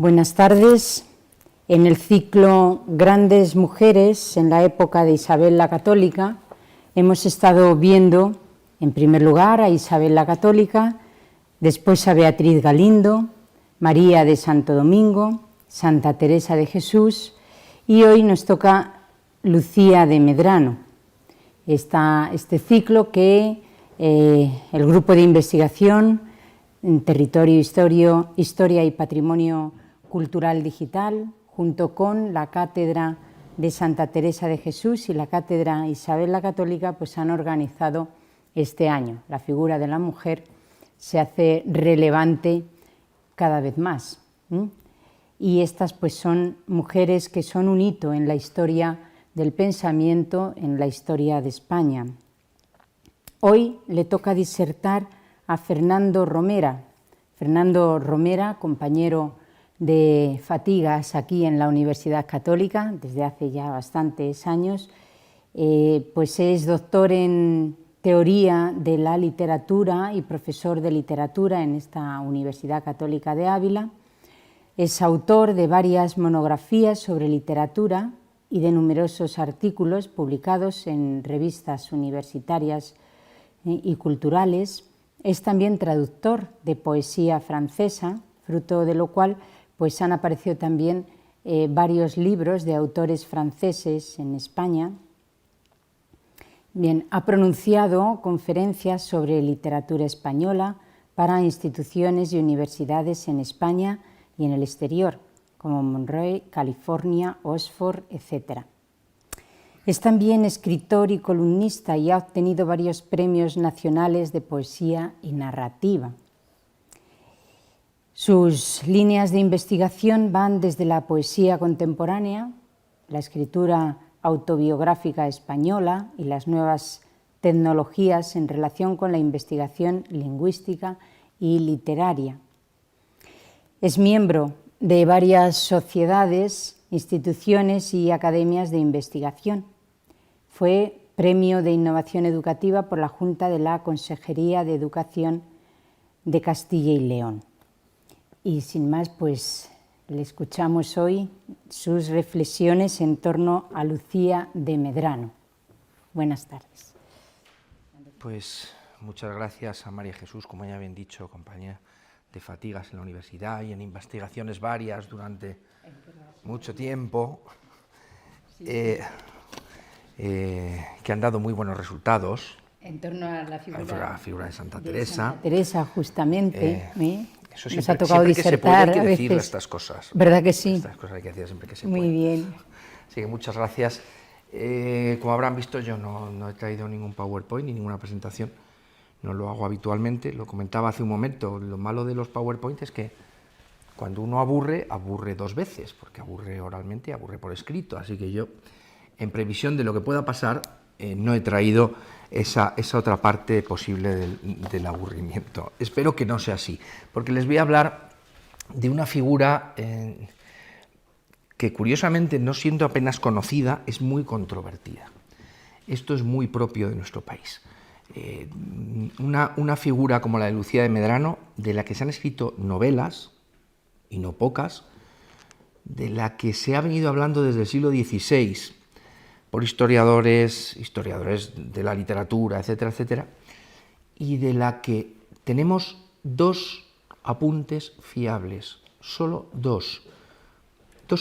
Buenas tardes. En el ciclo Grandes Mujeres en la época de Isabel la Católica hemos estado viendo, en primer lugar, a Isabel la Católica, después a Beatriz Galindo, María de Santo Domingo, Santa Teresa de Jesús y hoy nos toca Lucía de Medrano. Este ciclo que el grupo de investigación en Territorio, Historia y Patrimonio Cultural Digital, junto con la Cátedra de Santa Teresa de Jesús y la Cátedra Isabel la Católica, pues han organizado este año. La figura de la mujer se hace relevante cada vez más. Y estas pues son mujeres que son un hito en la historia del pensamiento, en la historia de España. Hoy le toca disertar a Fernando Romera. Fernando Romera, compañero de Fatigas aquí en la Universidad Católica desde hace ya bastantes años, pues es doctor en Teoría de la Literatura y profesor de literatura en esta Universidad Católica de Ávila. Es autor de varias monografías sobre literatura y de numerosos artículos publicados en revistas universitarias y culturales. Es también traductor de poesía francesa, fruto de lo cual pues han aparecido también varios libros de autores franceses en España. Bien, ha pronunciado conferencias sobre literatura española para instituciones y universidades en España y en el exterior, como Monroe, California, Oxford, etc. Es también escritor y columnista y ha obtenido varios premios nacionales de poesía y narrativa. Sus líneas de investigación van desde la poesía contemporánea, la escritura autobiográfica española y las nuevas tecnologías en relación con la investigación lingüística y literaria. Es miembro de varias sociedades, instituciones y academias de investigación. Fue Premio de Innovación Educativa por la Junta de la Consejería de Educación de Castilla y León. Y sin más, pues le escuchamos hoy sus reflexiones en torno a Lucía de Medrano. Buenas tardes. Pues muchas gracias a María Jesús, como ya habían dicho, compañera de Fatigas en la universidad y en investigaciones varias durante mucho tiempo, que han dado muy buenos resultados. En torno a la figura de Santa Teresa. Santa Teresa, justamente. Eso siempre, nos ha tocado siempre que se puede, hay que decir estas cosas. ¿Verdad que sí? Estas cosas hay que decir siempre que se puede. Muy bien. Así que muchas gracias. Como habrán visto, yo no he traído ningún PowerPoint ni ninguna presentación. No lo hago habitualmente. Lo comentaba hace un momento. Lo malo de los PowerPoint es que cuando uno aburre dos veces, porque aburre oralmente y aburre por escrito. Así que yo, en previsión de lo que pueda pasar, no he traído esa otra parte posible del aburrimiento. Espero que no sea así, porque les voy a hablar de una figura que curiosamente, no siendo apenas conocida, es muy controvertida. Esto es muy propio de nuestro país. Una figura como la de Lucía de Medrano, de la que se han escrito novelas, y no pocas, de la que se ha venido hablando desde el siglo XVI, por historiadores de la literatura, etcétera, etcétera, y de la que tenemos dos apuntes fiables, solo dos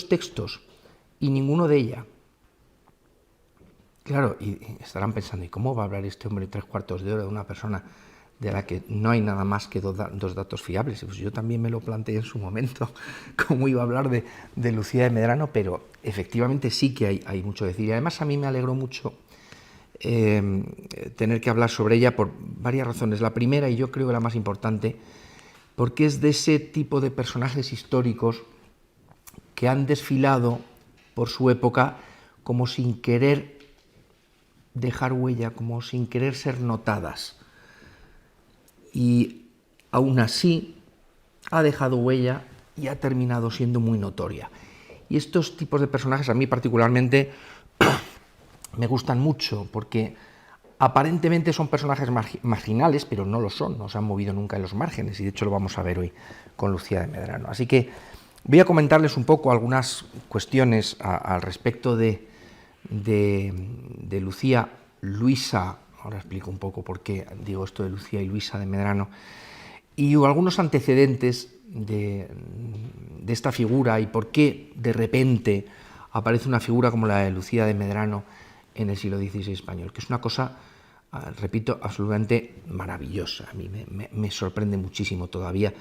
textos, y ninguno de ella. Claro, y estarán pensando, ¿y cómo va a hablar este hombre 3/4 de hora de una persona de la que no hay nada más que dos datos fiables? Pues yo también me lo planteé en su momento, cómo iba a hablar de Lucía de Medrano, pero efectivamente sí que hay mucho que decir. Y además a mí me alegró mucho tener que hablar sobre ella por varias razones. La primera, y yo creo que la más importante, porque es de ese tipo de personajes históricos que han desfilado por su época como sin querer dejar huella, como sin querer ser notadas. Y aún así ha dejado huella y ha terminado siendo muy notoria. Y estos tipos de personajes a mí particularmente me gustan mucho porque aparentemente son personajes marginales, pero no lo son, no se han movido nunca en los márgenes y de hecho lo vamos a ver hoy con Lucía de Medrano. Así que Voy a comentarles un poco algunas cuestiones al respecto de Lucía Luisa. Ahora explico un poco por qué digo esto de Lucía y Luisa de Medrano, y algunos antecedentes de esta figura y por qué de repente aparece una figura como la de Lucía de Medrano en el siglo XVI español, que es una cosa, repito, absolutamente maravillosa. A mí me sorprende muchísimo todavía,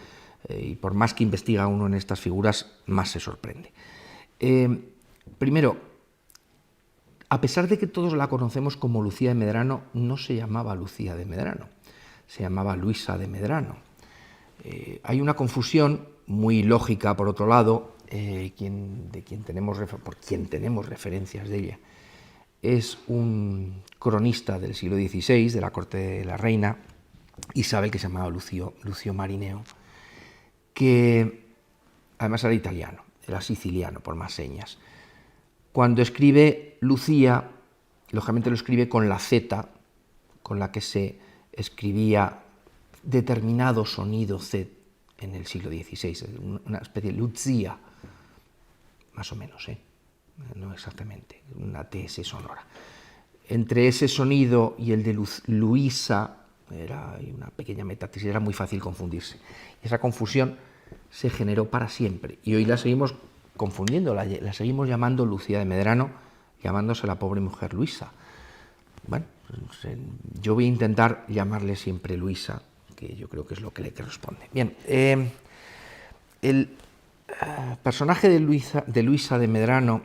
y por más que investiga uno en estas figuras, más se sorprende. Primero, a pesar de que todos la conocemos como Lucía de Medrano, no se llamaba Lucía de Medrano, se llamaba Luisa de Medrano. Hay una confusión muy lógica, por otro lado, por quien tenemos referencias de ella. Es un cronista del siglo XVI, de la corte de la reina Isabel, que se llamaba Lucio Marineo, que además era italiano, era siciliano por más señas. Cuando escribe Lucía, lógicamente lo escribe con la Z, con la que se escribía determinado sonido Z en el siglo XVI, una especie de Lucia, más o menos, no exactamente, una TS sonora. Entre ese sonido y el de Luisa hay una pequeña metatesis, era muy fácil confundirse. Y esa confusión se generó para siempre, y hoy la seguimos confundiendo, la seguimos llamando Lucía de Medrano, llamándose la pobre mujer Luisa. Bueno, yo voy a intentar llamarle siempre Luisa, que yo creo que es lo que le corresponde. Bien, el personaje de Luisa de Medrano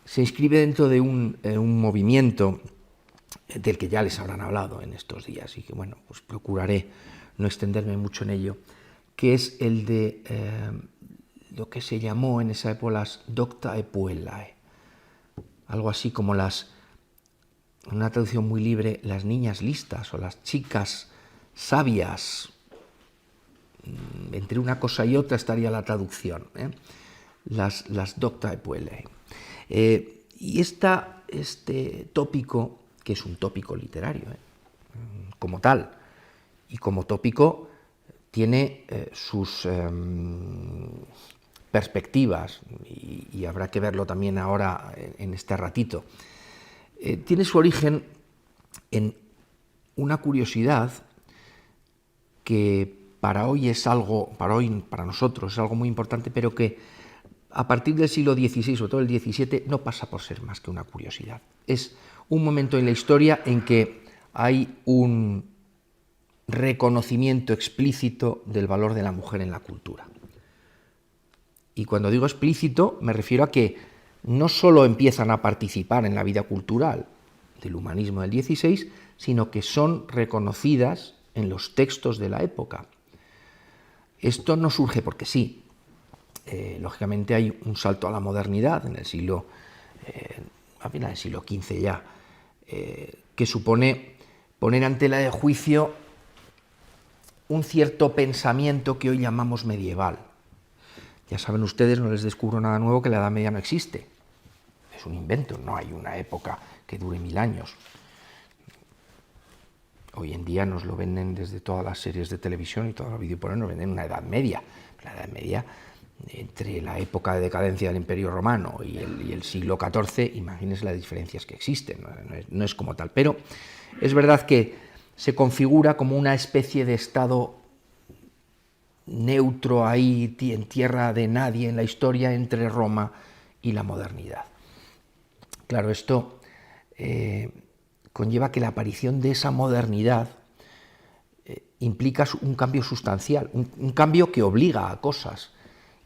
se inscribe dentro de un movimiento del que ya les habrán hablado en estos días, y que, bueno, pues procuraré no extenderme mucho en ello, que es el de lo que se llamó en esa época las doctae puellae, algo así como en una traducción muy libre, las niñas listas o las chicas sabias. Entre una cosa y otra estaría la traducción, las doctae puellae. Y este tópico, que es un tópico literario, como tal, y como tópico tiene sus perspectivas, y habrá que verlo también ahora en este ratito. Tiene su origen en una curiosidad que para nosotros es algo muy importante, pero que a partir del siglo XVI, sobre todo el XVII, no pasa por ser más que una curiosidad. Es un momento en la historia en que hay un reconocimiento explícito del valor de la mujer en la cultura. Y cuando digo explícito, me refiero a que no solo empiezan a participar en la vida cultural del humanismo del XVI, sino que son reconocidas en los textos de la época. Esto no surge porque sí. Lógicamente hay un salto a la modernidad en el siglo, a final del siglo XV ya, que supone poner ante tela de juicio un cierto pensamiento que hoy llamamos medieval. Ya saben ustedes, no les descubro nada nuevo, que la Edad Media no existe. Es un invento, no hay una época que dure 1000 años. Hoy en día nos lo venden desde todas las series de televisión y todos los videojuegos, nos venden una Edad Media. La Edad Media, entre la época de decadencia del Imperio Romano y el siglo XIV, imagínense las diferencias que existen, no es como tal. Pero es verdad que se configura como una especie de estado neutro ahí, en tierra de nadie en la historia, entre Roma y la modernidad. Claro, esto conlleva que la aparición de esa modernidad implica un cambio sustancial, un cambio que obliga a cosas,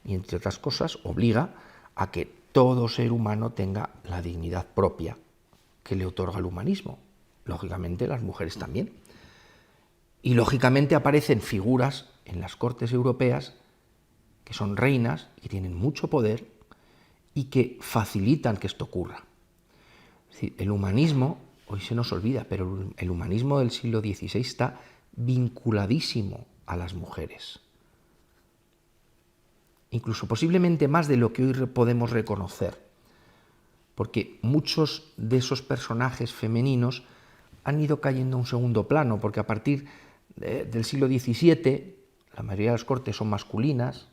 y entre otras cosas obliga a que todo ser humano tenga la dignidad propia que le otorga el humanismo. Lógicamente las mujeres también. Y lógicamente aparecen figuras en las cortes europeas que son reinas y que tienen mucho poder y que facilitan que esto ocurra. Es decir, el humanismo, hoy se nos olvida, pero el humanismo del siglo XVI está vinculadísimo a las mujeres. Incluso posiblemente más de lo que hoy podemos reconocer, porque muchos de esos personajes femeninos han ido cayendo a un segundo plano, porque a partir del siglo XVII la mayoría de las cortes son masculinas,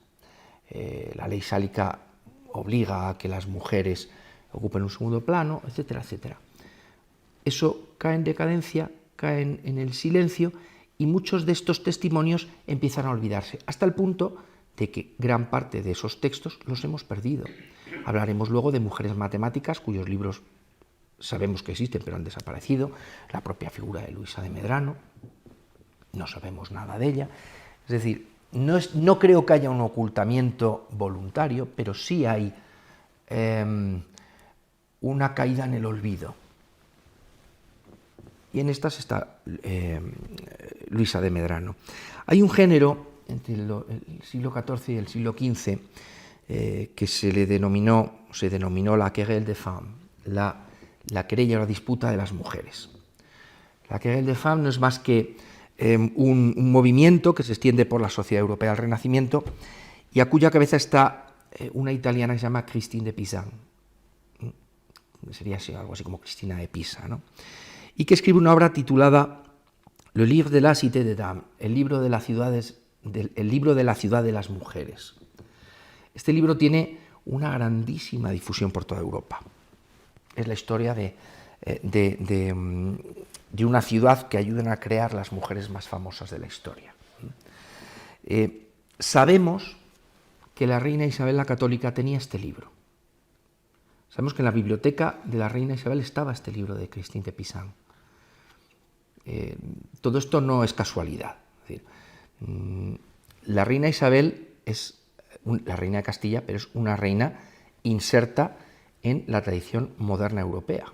la ley sálica obliga a que las mujeres ocupen un segundo plano, etcétera, etcétera. Eso cae en decadencia, cae en el silencio, y muchos de estos testimonios empiezan a olvidarse, hasta el punto de que gran parte de esos textos los hemos perdido. Hablaremos luego de mujeres matemáticas cuyos libros sabemos que existen pero han desaparecido, la propia figura de Luisa de Medrano, no sabemos nada de ella. Es decir, no creo que haya un ocultamiento voluntario, pero sí hay una caída en el olvido. Y en estas está Luisa de Medrano. Hay un género entre el siglo XIV y el siglo XV que se denominó la querelle des femmes, la querella o la disputa de las mujeres. La querelle des femmes no es más que un movimiento que se extiende por la sociedad europea del Renacimiento y a cuya cabeza está una italiana que se llama Christine de Pisan. Sería algo así como Cristina de Pisa, ¿no? Y que escribe una obra titulada Le livre de la cité des dames, el libro de la ciudad de las mujeres. Este libro tiene una grandísima difusión por toda Europa. Es la historia de una ciudad que ayudan a crear las mujeres más famosas de la historia. Sabemos que la reina Isabel la Católica tenía este libro. Sabemos que en la biblioteca de la reina Isabel estaba este libro de Christine de Pisan. Todo esto no es casualidad. Es decir, la reina Isabel es la reina de Castilla, pero es una reina inserta en la tradición moderna europea.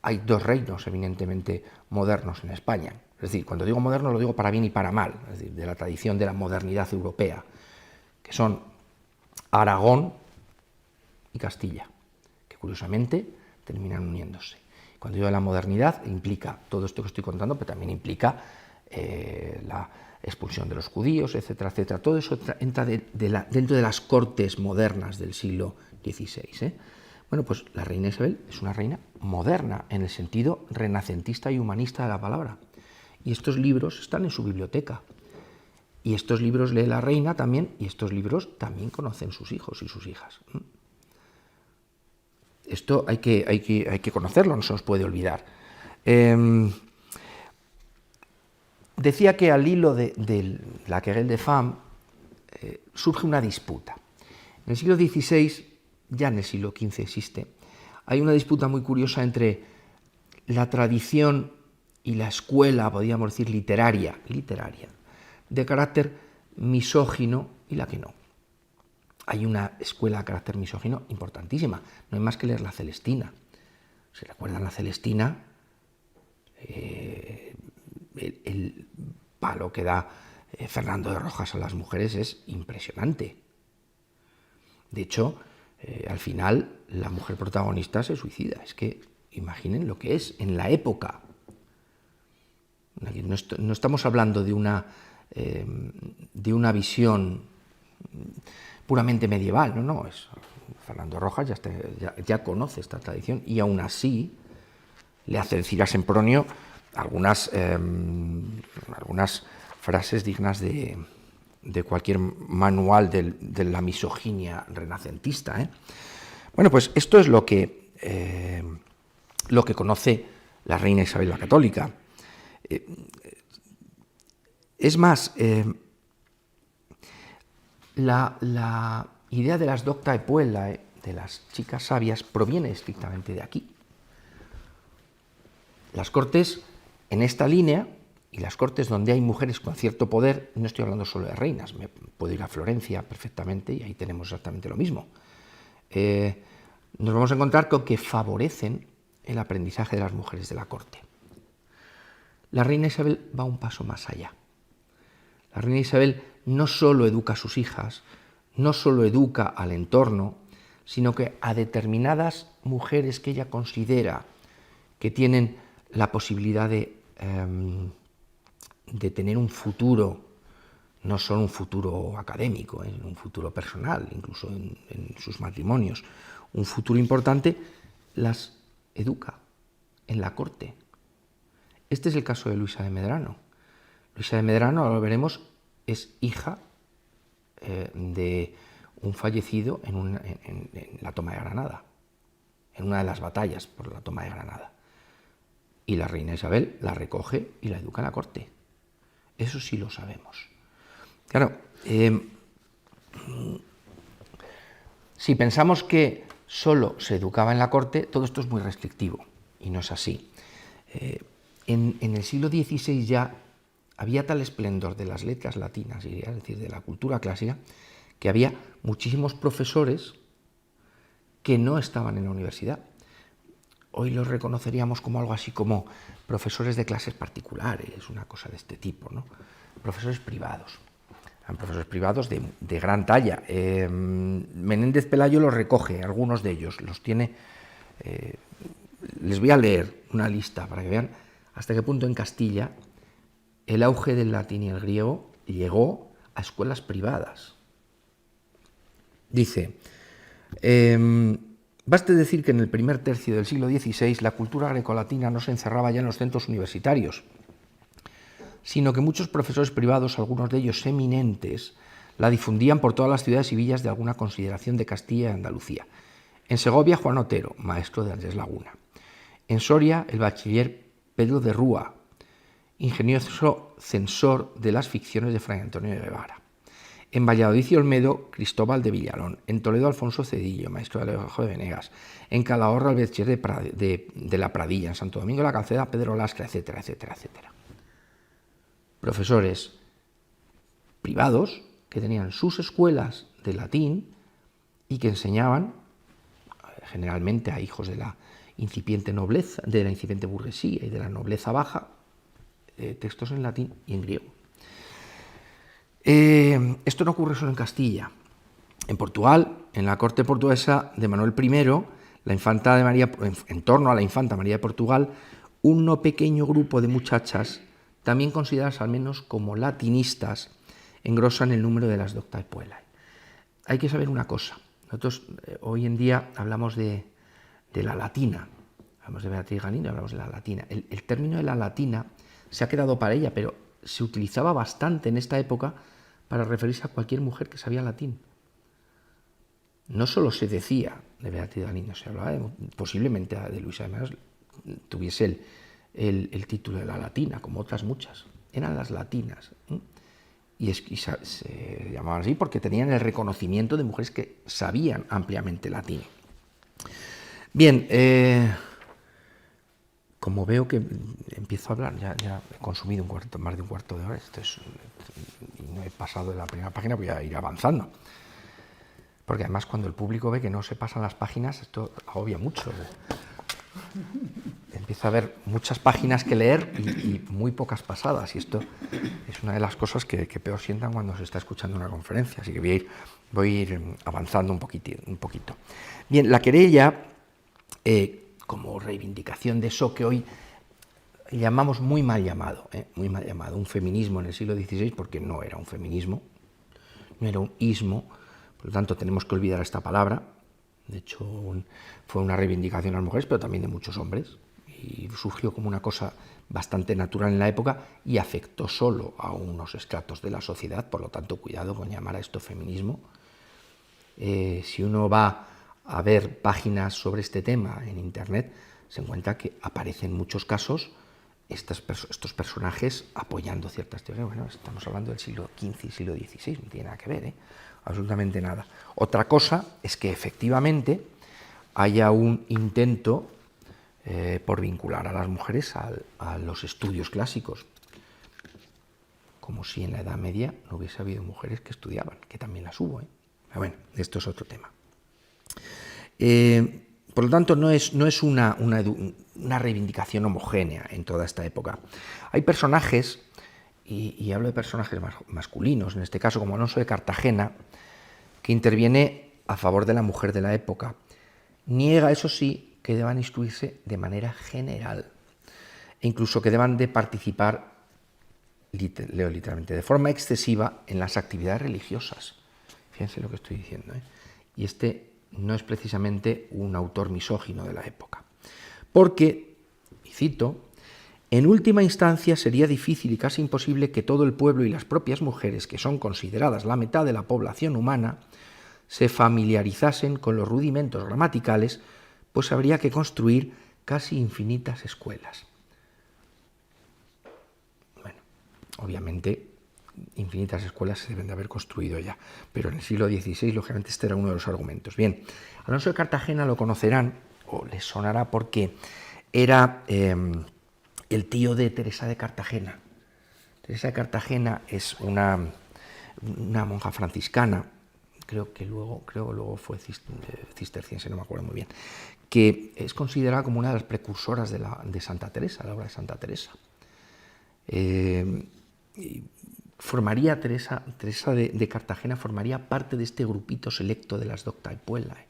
Hay dos reinos eminentemente modernos en España. Es decir, cuando digo moderno lo digo para bien y para mal, es decir, de la tradición de la modernidad europea, que son Aragón y Castilla, que curiosamente terminan uniéndose. Cuando digo de la modernidad, implica todo esto que estoy contando, pero también implica la expulsión de los judíos, etcétera, etcétera. Todo eso entra dentro de las cortes modernas del siglo XVI. Bueno, pues la reina Isabel es una reina moderna, en el sentido renacentista y humanista de la palabra. Y estos libros están en su biblioteca. Y estos libros lee la reina también, y estos libros también conocen sus hijos y sus hijas. Esto hay que conocerlo, no se nos puede olvidar. Decía que al hilo de la querelle des femmes surge una disputa. En el siglo XVI, ya en el siglo XV existe, hay una disputa muy curiosa entre la tradición y la escuela, podríamos decir, literaria, de carácter misógino y la que no. Hay una escuela de carácter misógino importantísima, no hay más que leer la Celestina. ¿Se recuerdan la Celestina? El palo que da Fernando de Rojas a las mujeres es impresionante. De hecho, al final la mujer protagonista se suicida. Es que imaginen lo que es en la época. No estamos hablando de una visión puramente medieval, no, es Fernando Rojas ya conoce esta tradición y aún así le hace decir a Sempronio algunas frases dignas de cualquier manual de la misoginia renacentista. Bueno, pues esto es lo que conoce la reina Isabel la Católica. Es más, la idea de las docta e puellae, de las chicas sabias, proviene estrictamente de aquí. Las cortes en esta línea, y las cortes donde hay mujeres con cierto poder, no estoy hablando solo de reinas, me puedo ir a Florencia perfectamente y ahí tenemos exactamente lo mismo. Nos vamos a encontrar con que favorecen el aprendizaje de las mujeres de la corte. La reina Isabel va un paso más allá. La reina Isabel no solo educa a sus hijas, no solo educa al entorno, sino que a determinadas mujeres que ella considera que tienen la posibilidad de tener un futuro, no solo un futuro académico, un futuro personal, incluso en sus matrimonios, un futuro importante, las educa en la corte. Este es el caso de Luisa de Medrano. Luisa de Medrano, ahora lo veremos, es hija de un fallecido en la toma de Granada, en una de las batallas por la toma de Granada. Y la reina Isabel la recoge y la educa en la corte. Eso sí lo sabemos. Claro, si pensamos que solo se educaba en la corte, todo esto es muy restrictivo, y no es así. En el siglo XVI ya había tal esplendor de las letras latinas, es decir, de la cultura clásica, que había muchísimos profesores que no estaban en la universidad. Hoy los reconoceríamos como algo así como profesores de clases particulares, una cosa de este tipo, ¿no? Profesores privados. Eran profesores privados de gran talla. Menéndez Pelayo los recoge, algunos de ellos, los tiene. Les voy a leer una lista para que vean hasta qué punto en Castilla el auge del latín y el griego llegó a escuelas privadas. Dice, baste decir que en el primer tercio del siglo XVI la cultura grecolatina no se encerraba ya en los centros universitarios, sino que muchos profesores privados, algunos de ellos eminentes, la difundían por todas las ciudades y villas de alguna consideración de Castilla y Andalucía. En Segovia, Juan Otero, maestro de Andrés Laguna. En Soria, el bachiller Pedro de Rúa, ingenioso censor de las ficciones de Fray Antonio de Guevara. En Valladolid y Olmedo, Cristóbal de Villalón. En Toledo, Alfonso Cedillo, maestro de Alejo de Venegas. En Calahorra, el bachiller de la Pradilla. En Santo Domingo de la Calceda, Pedro Lastra, etcétera, etcétera, etcétera. Profesores privados que tenían sus escuelas de latín y que enseñaban generalmente a hijos de la incipiente nobleza, de la incipiente burguesía y de la nobleza baja, textos en latín y en griego. Esto no ocurre solo en Castilla. En Portugal, en la corte portuguesa de Manuel I, la infanta de María, en torno a la infanta María de Portugal, un no pequeño grupo de muchachas, también consideradas al menos como latinistas, engrosan el número de las Doctae Puellae. Hay que saber una cosa. Nosotros hoy en día hablamos de la latina, hablamos de Beatriz Galindo, hablamos de la latina. El término de la latina se ha quedado para ella, pero se utilizaba bastante en esta época para referirse a cualquier mujer que sabía latín. No solo se decía de Beatriz Galindo, se hablaba posiblemente de Luisa de Menos tuviese el título de la latina, como otras muchas. Eran las latinas. Y se llamaban así porque tenían el reconocimiento de mujeres que sabían ampliamente latín. Bien, como veo que empiezo a hablar, ya he consumido más de un cuarto de hora, y no he pasado de la primera página, voy a ir avanzando. Porque además cuando el público ve que no se pasan las páginas, esto agobia mucho. Empieza a haber muchas páginas que leer y muy pocas pasadas, y esto es una de las cosas que peor sientan cuando se está escuchando una conferencia, así que voy a ir avanzando un poquito. Bien, la querella, como reivindicación de eso que hoy llamamos muy mal llamado, un feminismo en el siglo XVI, porque no era un feminismo, no era un ismo, por lo tanto tenemos que olvidar esta palabra. De hecho, fue una reivindicación a las mujeres, pero también de muchos hombres, y surgió como una cosa bastante natural en la época y afectó solo a unos estratos de la sociedad, por lo tanto, cuidado con llamar a esto feminismo. Si uno va a ver páginas sobre este tema en Internet, se encuentra que aparecen en muchos casos estos personajes apoyando ciertas teorías. Bueno, estamos hablando del siglo XV y siglo XVI, no tiene nada que ver, absolutamente nada. Otra cosa es que efectivamente haya un intento por vincular a las mujeres a los estudios clásicos, como si en la Edad Media no hubiese habido mujeres que estudiaban, que también las hubo. Pero bueno, esto es otro tema. Por lo tanto, no es una reivindicación homogénea en toda esta época. Hay personajes, y hablo de personajes masculinos, en este caso como Alonso de Cartagena, que interviene a favor de la mujer de la época. Niega, eso sí, que deban instruirse de manera general, e incluso que deban de participar, leo literalmente, de forma excesiva en las actividades religiosas. Fíjense lo que estoy diciendo, Y este no es precisamente un autor misógino de la época. Porque, y cito, En última instancia, sería difícil y casi imposible que todo el pueblo y las propias mujeres, que son consideradas la mitad de la población humana, se familiarizasen con los rudimentos gramaticales, pues habría que construir casi infinitas escuelas. Bueno, obviamente, infinitas escuelas se deben de haber construido ya, pero en el siglo XVI, lógicamente, este era uno de los argumentos. Bien, Alonso de Cartagena lo conocerán, o les sonará, porque era el tío de Teresa de Cartagena. Teresa de Cartagena es una monja franciscana, creo que luego fue cisterciense, no me acuerdo muy bien, que es considerada como una de las precursoras de Santa Teresa, la obra de Santa Teresa. Formaría Teresa de Cartagena formaría parte de este grupito selecto de las Doctae Puellae.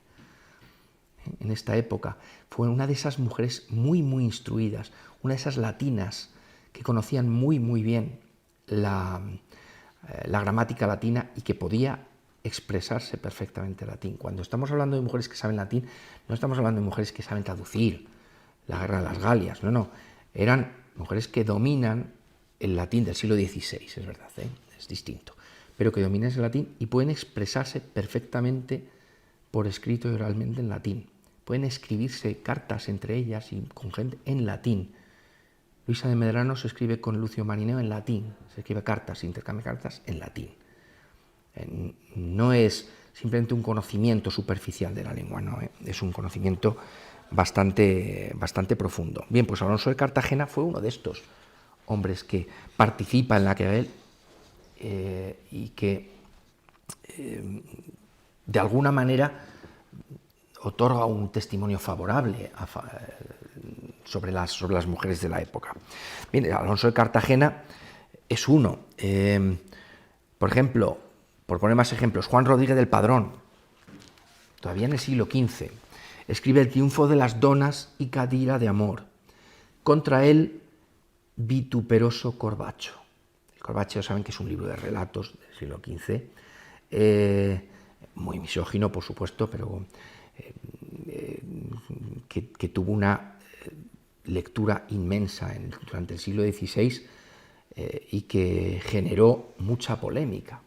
En esta época fue una de esas mujeres muy instruidas, una de esas latinas que conocían muy bien la gramática latina y que podía expresarse perfectamente en latín. Cuando estamos hablando de mujeres que saben latín, no estamos hablando de mujeres que saben traducir la Guerra de las Galias, no, eran mujeres que dominan el latín del siglo XVI, es verdad, es distinto, pero que dominan el latín y pueden expresarse perfectamente por escrito y oralmente en latín. Pueden escribirse cartas entre ellas y con gente en latín. Luisa de Medrano se escribe con Lucio Marineo en latín, se escribe cartas, se intercambia cartas en latín. No es simplemente un conocimiento superficial de la lengua, no, es un conocimiento bastante profundo. Bien, pues Alonso de Cartagena fue uno de estos hombres que participa en la que y que de alguna manera otorga un testimonio favorable sobre las mujeres de la época. Bien, Alonso de Cartagena es uno. Por ejemplo, por poner más ejemplos, Juan Rodríguez del Padrón, todavía en el siglo XV, escribe El triunfo de las donas y cadira de amor. Contra él, vituperoso Corbacho. El Corbacho, saben que es un libro de relatos del siglo XV, muy misógino, por supuesto, pero que tuvo una lectura inmensa durante el siglo XVI y que generó mucha polémica,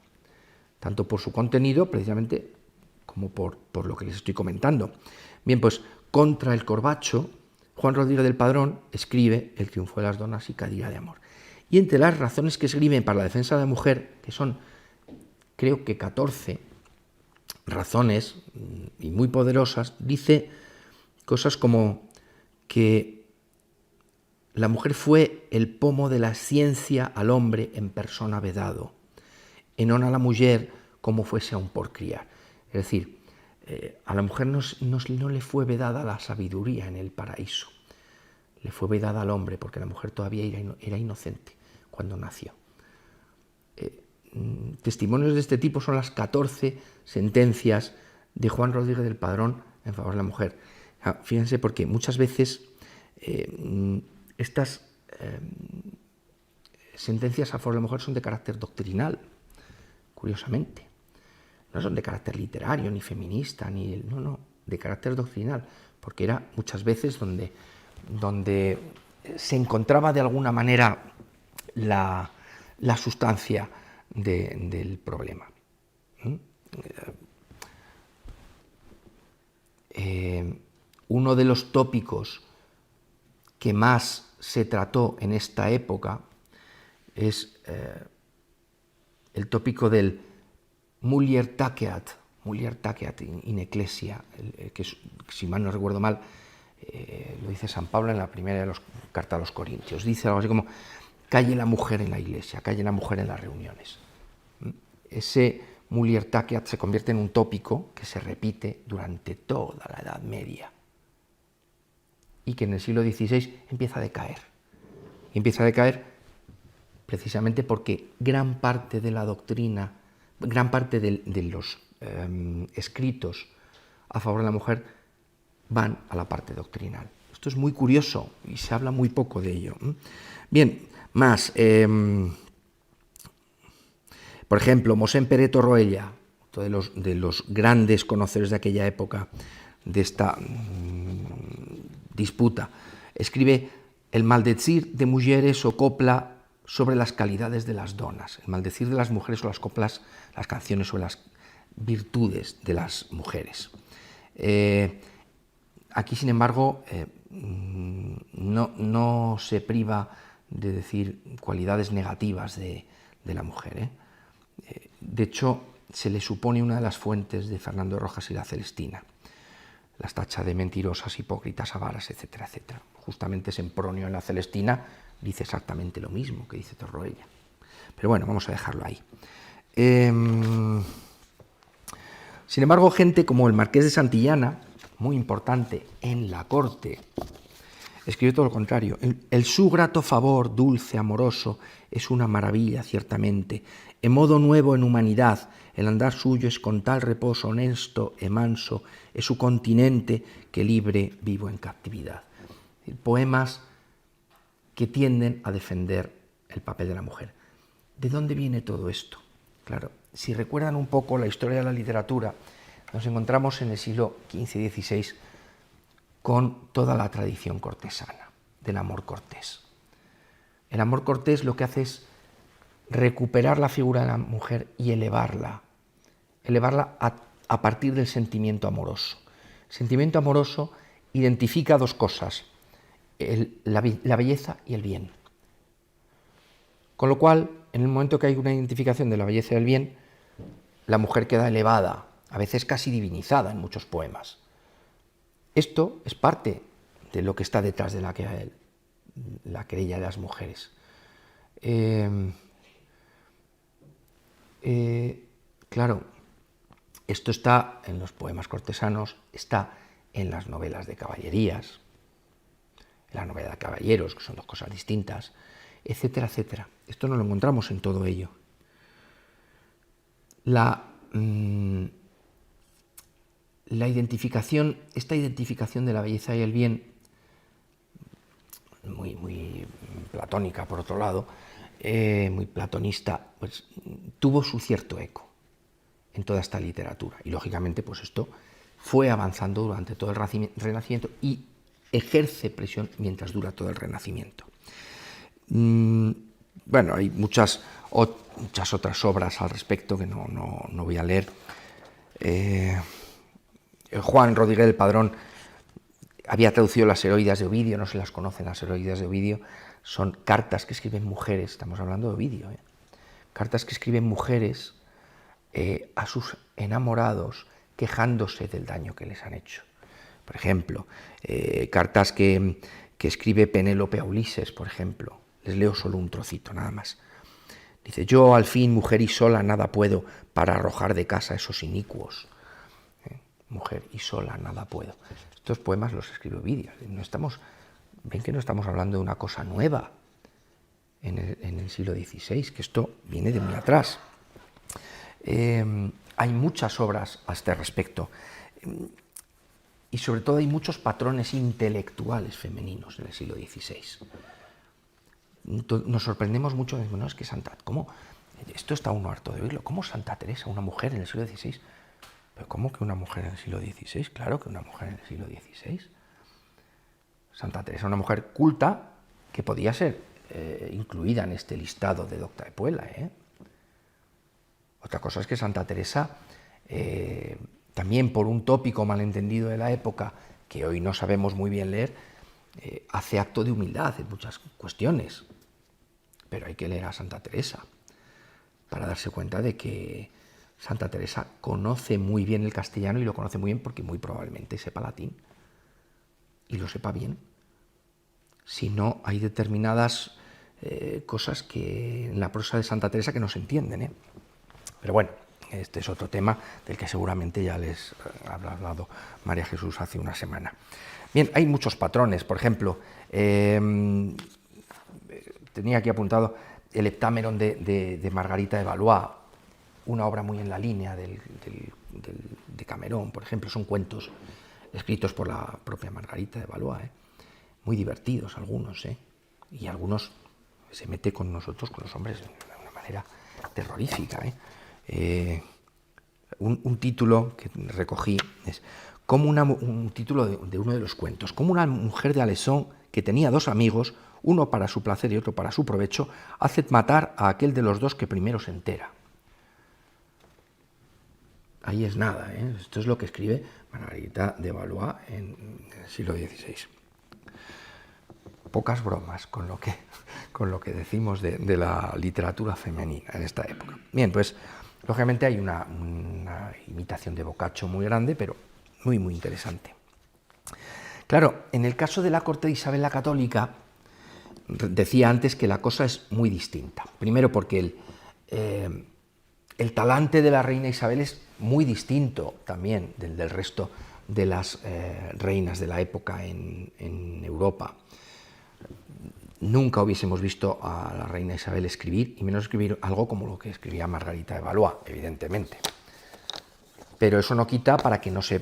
tanto por su contenido, precisamente, como por lo que les estoy comentando. Bien, pues contra el Corbacho, Juan Rodríguez del Padrón escribe El triunfo de las donas y cadira de amor. Y entre las razones que escriben para la defensa de la mujer, que son, creo que 14 razones y muy poderosas, dice cosas como que la mujer fue el pomo de la ciencia al hombre en persona vedado, e non a la mujer como fuese a un porcriar. Es decir, a la mujer no le fue vedada la sabiduría en el paraíso, le fue vedada al hombre, porque la mujer todavía era inocente cuando nació. Testimonios de este tipo son las 14 sentencias de Juan Rodríguez del Padrón en favor de la mujer. Fíjense, porque muchas veces estas sentencias a favor de la mujer son de carácter doctrinal, curiosamente. No son de carácter literario, ni feminista, no, de carácter doctrinal, porque era muchas veces donde se encontraba de alguna manera la sustancia del problema. Uno de los tópicos que más se trató en esta época es el tópico del mulier taceat in ecclesia, que si mal no recuerdo mal, lo dice San Pablo en la primera de las cartas a los Corintios. Dice algo así como: calle la mujer en la iglesia, calle la mujer en las reuniones. Ese mulier taceat se convierte en un tópico que se repite durante toda la Edad Media y que en el siglo XVI empieza a decaer. Y empieza a decaer precisamente porque gran parte de la doctrina, gran parte de los escritos a favor de la mujer van a la parte doctrinal. Esto es muy curioso y se habla muy poco de ello. Bien, más. Por ejemplo, Mosén Pereto Roella, otro de los grandes conocedores de aquella época de esta disputa, escribe el maldecir de mujeres o copla sobre las calidades de las donas, el maldecir de las mujeres o las coplas, las canciones sobre las virtudes de las mujeres. Aquí, sin embargo, no se priva de decir cualidades negativas de la mujer. De hecho, se le supone una de las fuentes de Fernando Rojas y la Celestina. Las tacha de mentirosas, hipócritas, avaras, etcétera, etcétera. Justamente Sempronio en la Celestina dice exactamente lo mismo que dice Torroella. Pero bueno, vamos a dejarlo ahí. Sin embargo, gente como el Marqués de Santillana, muy importante en la corte, escribe todo lo contrario. El su grato favor, dulce, amoroso, es una maravilla, ciertamente. En modo nuevo en humanidad, el andar suyo es con tal reposo honesto e manso, es su continente que libre vivo en captividad. Poemas que tienden a defender el papel de la mujer. ¿De dónde viene todo esto? Claro, si recuerdan un poco la historia de la literatura, nos encontramos en el siglo XV y XVI con toda la tradición cortesana, del amor cortés. El amor cortés lo que hace es recuperar la figura de la mujer y elevarla a partir del sentimiento amoroso. El sentimiento amoroso identifica dos cosas, la belleza y el bien. Con lo cual, en el momento que hay una identificación de la belleza y el bien, la mujer queda elevada, a veces casi divinizada en muchos poemas. Esto es parte de lo que está detrás de la querella de las mujeres. Claro, esto está en los poemas cortesanos, está en las novelas de caballerías, en la novela de caballeros, que son dos cosas distintas, etcétera, etcétera. Esto no lo encontramos en todo ello. Esta identificación de la belleza y el bien, muy platónica por otro lado, muy platonista, pues tuvo su cierto eco en toda esta literatura. Y lógicamente, pues esto fue avanzando durante todo el Renacimiento y ejerce presión mientras dura todo el Renacimiento. Bueno, hay muchas otras obras al respecto que no voy a leer. Juan Rodríguez del Padrón había traducido las Heroídas de Ovidio, no se las conocen las Heroídas de Ovidio, son cartas que escriben mujeres, estamos hablando de Ovidio, cartas que escriben mujeres a sus enamorados quejándose del daño que les han hecho. Por ejemplo, cartas que escribe Penélope a Ulises, por ejemplo. Les leo solo un trocito, nada más. Dice, yo al fin, mujer y sola, nada puedo para arrojar de casa esos inicuos. Mujer y sola, nada puedo. Estos poemas los escribe Ovidio. Ven que no estamos hablando de una cosa nueva en el siglo XVI, que esto viene de muy atrás. Hay muchas obras a este respecto. Y sobre todo hay muchos patrones intelectuales femeninos en el siglo XVI. Nos sorprendemos mucho, no, es que ¿cómo? Esto está uno harto de oírlo. ¿Cómo Santa Teresa, una mujer en el siglo XVI? ¿Pero cómo que una mujer en el siglo XVI? Claro que una mujer en el siglo XVI. Santa Teresa, una mujer culta que podía ser incluida en este listado de Docta de Puebla. Otra cosa es que Santa Teresa, también por un tópico malentendido de la época, que hoy no sabemos muy bien leer, hace acto de humildad en muchas cuestiones. Pero hay que leer a Santa Teresa para darse cuenta de que Santa Teresa conoce muy bien el castellano y lo conoce muy bien porque muy probablemente sepa latín y lo sepa bien. Si no, hay determinadas cosas que en la prosa de Santa Teresa que no se entienden. Pero bueno, este es otro tema del que seguramente ya les habrá hablado María Jesús hace una semana. Bien, hay muchos patrones. Por ejemplo, tenía aquí apuntado el Heptameron de Margarita de Valois, una obra muy en la línea de Camerón, por ejemplo. Son cuentos escritos por la propia Margarita de Valois, muy divertidos algunos, y algunos se mete con nosotros, con los hombres, de una manera terrorífica. Un título que recogí es como un título de uno de los cuentos, como una mujer de Alessón que tenía dos amigos, uno para su placer y otro para su provecho, haced matar a aquel de los dos que primero se entera. Ahí es nada, ¿eh? Esto es lo que escribe Margarita de Valois en el siglo XVI. Pocas bromas con lo que decimos de la literatura femenina en esta época. Bien, pues lógicamente hay una imitación de Boccaccio muy grande, pero muy, muy interesante. Claro, en el caso de la corte de Isabel la Católica, decía antes que la cosa es muy distinta. Primero porque el talante de la reina Isabel es muy distinto también del resto de las reinas de la época en Europa. Nunca hubiésemos visto a la reina Isabel escribir, y menos escribir algo como lo que escribía Margarita de Valois, evidentemente. Pero eso no quita para que no se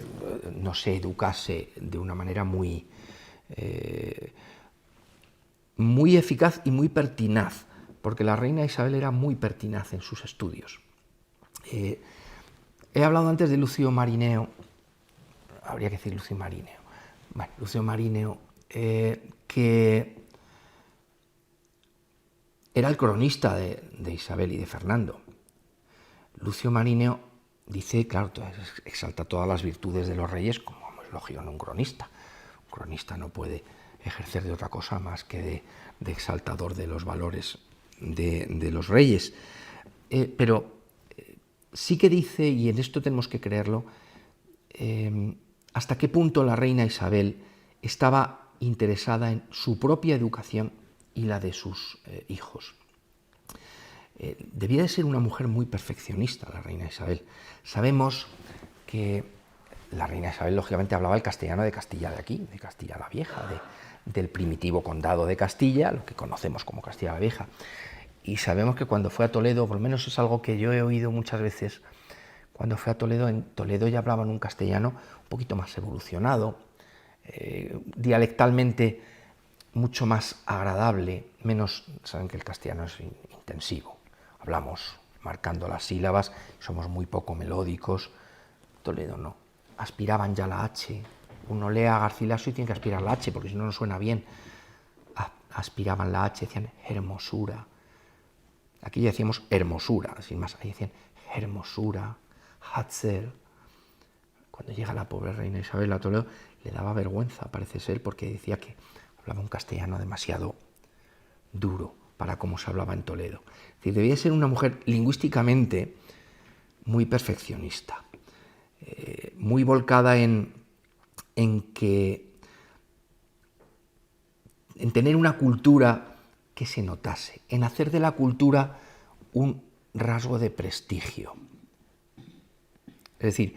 educase de una manera muy eficaz y muy pertinaz, porque la reina Isabel era muy pertinaz en sus estudios. He hablado antes de Lucio Marineo, habría que decir Lucio Marineo, bueno, Lucio Marineo, que era el cronista de Isabel y de Fernando. Lucio Marineo dice, claro, exalta todas las virtudes de los reyes, como es lógico en un cronista. Un cronista no puede ejercer de otra cosa más que de exaltador de los valores de los reyes. Pero sí que dice, y en esto tenemos que creerlo, hasta qué punto la reina Isabel estaba interesada en su propia educación y la de sus hijos. Debía de ser una mujer muy perfeccionista la reina Isabel. Sabemos que la reina Isabel lógicamente hablaba el castellano de Castilla de aquí, de Castilla la Vieja, del primitivo condado de Castilla, lo que conocemos como Castilla la Vieja. Y sabemos que cuando fue a Toledo, por lo menos es algo que yo he oído muchas veces, cuando fue a Toledo, en Toledo ya hablaban un castellano un poquito más evolucionado, dialectalmente mucho más agradable, menos, saben que el castellano es intensivo, hablamos marcando las sílabas, somos muy poco melódicos. Toledo no, aspiraban ya la H, uno lee a Garcilaso y tiene que aspirar la H, porque si no, no suena bien. Aspiraban la H, decían hermosura. Aquí ya decíamos hermosura, sin más, ahí decían hermosura, Hatzel. Cuando llega la pobre reina Isabel a Toledo, le daba vergüenza, parece ser, porque decía que hablaba un castellano demasiado duro para cómo se hablaba en Toledo. Es decir, debía ser una mujer lingüísticamente muy perfeccionista, muy volcada en tener una cultura que se notase, en hacer de la cultura un rasgo de prestigio. Es decir,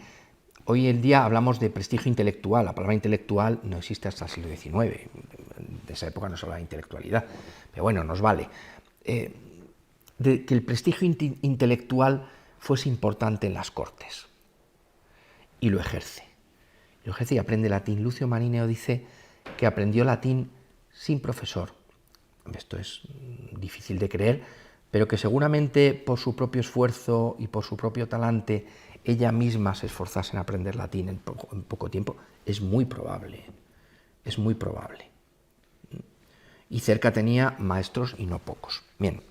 hoy en día hablamos de prestigio intelectual. La palabra intelectual no existe hasta el siglo XIX. De esa época no se hablaba de intelectualidad. Pero bueno, nos vale. De que el prestigio intelectual fuese importante en las cortes. Y lo ejerce. Lo ejerce y aprende latín. Lucio Marineo dice que aprendió latín sin profesor. Esto es difícil de creer, pero que seguramente por su propio esfuerzo y por su propio talante ella misma se esforzase en aprender latín en poco tiempo, es muy probable, es muy probable. Y cerca tenía maestros y no pocos. Bien,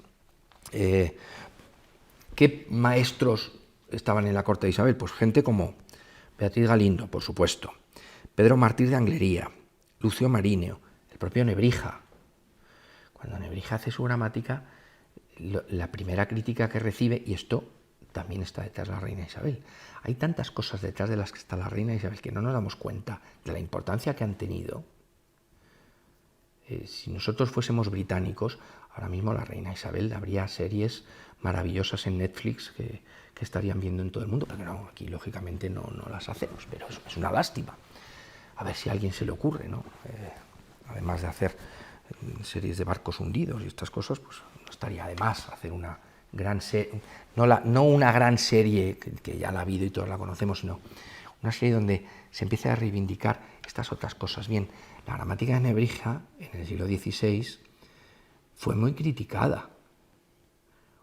¿qué maestros estaban en la corte de Isabel? Pues gente como Beatriz Galindo, por supuesto, Pedro Martí de Anglería, Lucio Marineo, el propio Nebrija. Cuando Nebrija hace su gramática, la primera crítica que recibe, y esto también está detrás de la reina Isabel. Hay tantas cosas detrás de las que está la reina Isabel que no nos damos cuenta de la importancia que han tenido. Si nosotros fuésemos británicos, ahora mismo la reina Isabel habría series maravillosas en Netflix que estarían viendo en todo el mundo, pero no, aquí lógicamente no las hacemos, pero es una lástima. A ver si a alguien se le ocurre, ¿no? Además de hacer series de barcos hundidos y estas cosas, pues no estaría de más hacer una gran serie, no una gran serie que ya la ha habido y todos la conocemos, sino una serie donde se empiece a reivindicar estas otras cosas. Bien, la gramática de Nebrija en el siglo XVI fue muy criticada.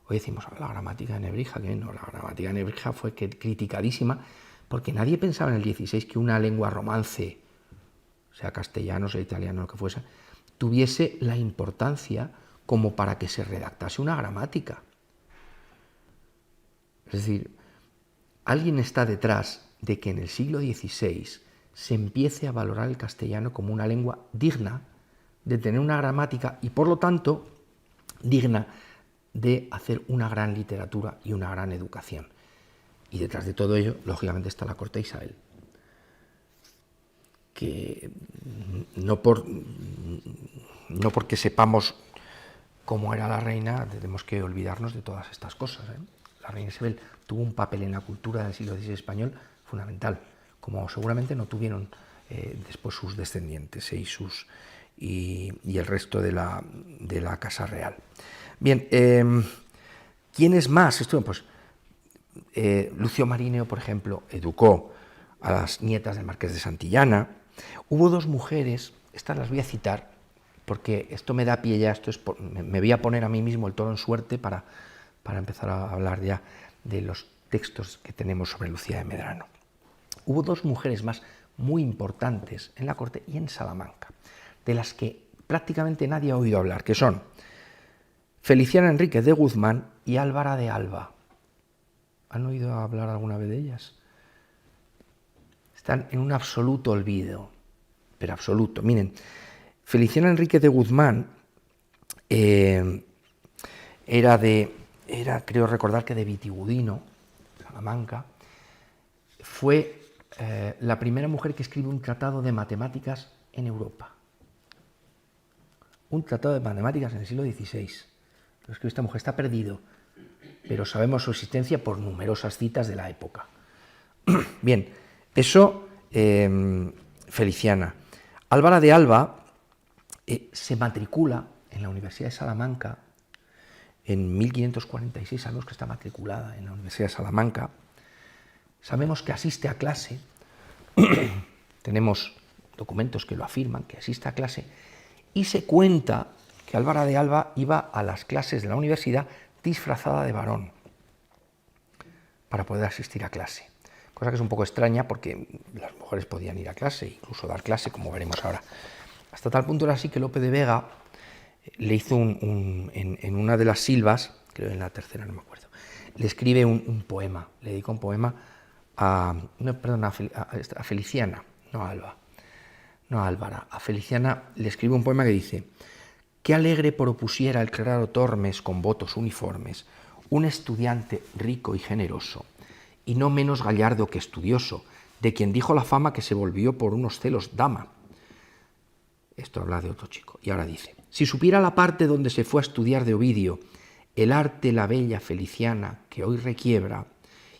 Hoy decimos, la gramática de Nebrija, que no, la gramática de Nebrija fue criticadísima porque nadie pensaba en el XVI que una lengua romance, sea castellano, sea italiano, lo que fuese, tuviese la importancia como para que se redactase una gramática. Es decir, alguien está detrás de que en el siglo XVI se empiece a valorar el castellano como una lengua digna de tener una gramática y, por lo tanto, digna de hacer una gran literatura y una gran educación. Y detrás de todo ello, lógicamente, está la corte de Isabel, que no porque sepamos cómo era la reina, tenemos que olvidarnos de todas estas cosas, ¿eh? La reina Isabel tuvo un papel en la cultura del siglo XVI español fundamental, como seguramente no tuvieron después sus descendientes y el resto de la Casa Real. Bien, ¿quién es más? Pues Lucio Marineo, por ejemplo, educó a las nietas del Marqués de Santillana. Hubo dos mujeres, estas las voy a citar, porque esto me da pie ya, me voy a poner a mí mismo el toro en suerte para empezar a hablar ya de los textos que tenemos sobre Lucía de Medrano. Hubo dos mujeres más muy importantes en la corte y en Salamanca, de las que prácticamente nadie ha oído hablar, que son Feliciana Enríquez de Guzmán y Álvara de Alba. ¿Han oído hablar alguna vez de ellas? Están en un absoluto olvido, pero absoluto. Miren, Feliciana Enríquez de Guzmán era, creo recordar que de Vitigudino, Salamanca. Fue la primera mujer que escribe un tratado de matemáticas en Europa. Un tratado de matemáticas en el siglo XVI. Lo escribe esta mujer, está perdido, pero sabemos su existencia por numerosas citas de la época. Bien, eso, Feliciana. Álvara de Alba se matricula en la Universidad de Salamanca en 1546, sabemos que está matriculada en la Universidad de Salamanca, sabemos que asiste a clase, tenemos documentos que lo afirman, que asiste a clase, y se cuenta que Álvara de Alba iba a las clases de la universidad disfrazada de varón para poder asistir a clase. Cosa que es un poco extraña porque las mujeres podían ir a clase, incluso dar clase, como veremos ahora. Hasta tal punto era así que Lope de Vega le hizo en una de las silvas, creo en la tercera, no me acuerdo, le escribe un poema, le dedica un poema a Feliciana, no a Alba, no a Álvara, a Feliciana le escribe un poema que dice: «Qué alegre propusiera el claro Tormes con votos uniformes, un estudiante rico y generoso, y no menos gallardo que estudioso, de quien dijo la fama que se volvió por unos celos dama». Esto habla de otro chico. Y ahora dice: «Si supiera la parte donde se fue a estudiar de Ovidio, el arte la bella Feliciana que hoy requiebra,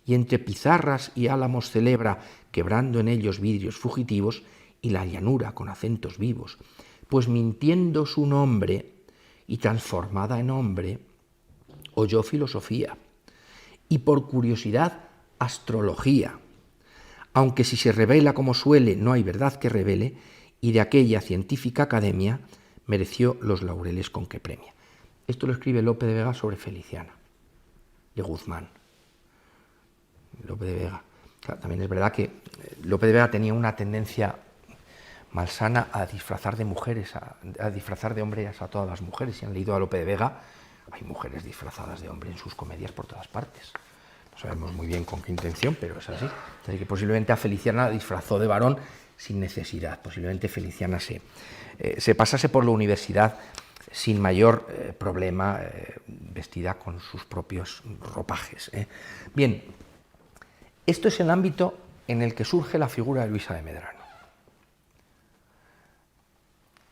y entre pizarras y álamos celebra, quebrando en ellos vidrios fugitivos, y la llanura con acentos vivos, pues mintiendo su nombre y transformada en hombre, oyó filosofía, y por curiosidad astrología, aunque si se revela como suele, no hay verdad que revele, y de aquella científica academia mereció los laureles con que premia». Esto lo escribe Lope de Vega sobre Feliciana de Guzmán. Lope de Vega. Claro, también es verdad que Lope de Vega tenía una tendencia malsana a disfrazar de mujeres, a disfrazar de hombres a todas las mujeres. Si han leído a Lope de Vega, hay mujeres disfrazadas de hombre en sus comedias por todas partes. No sabemos muy bien con qué intención, pero es así. Así que posiblemente a Feliciana la disfrazó de varón sin necesidad. Posiblemente Feliciana se pasase por la universidad sin mayor problema, vestida con sus propios ropajes. Bien, esto es el ámbito en el que surge la figura de Luisa de Medrano.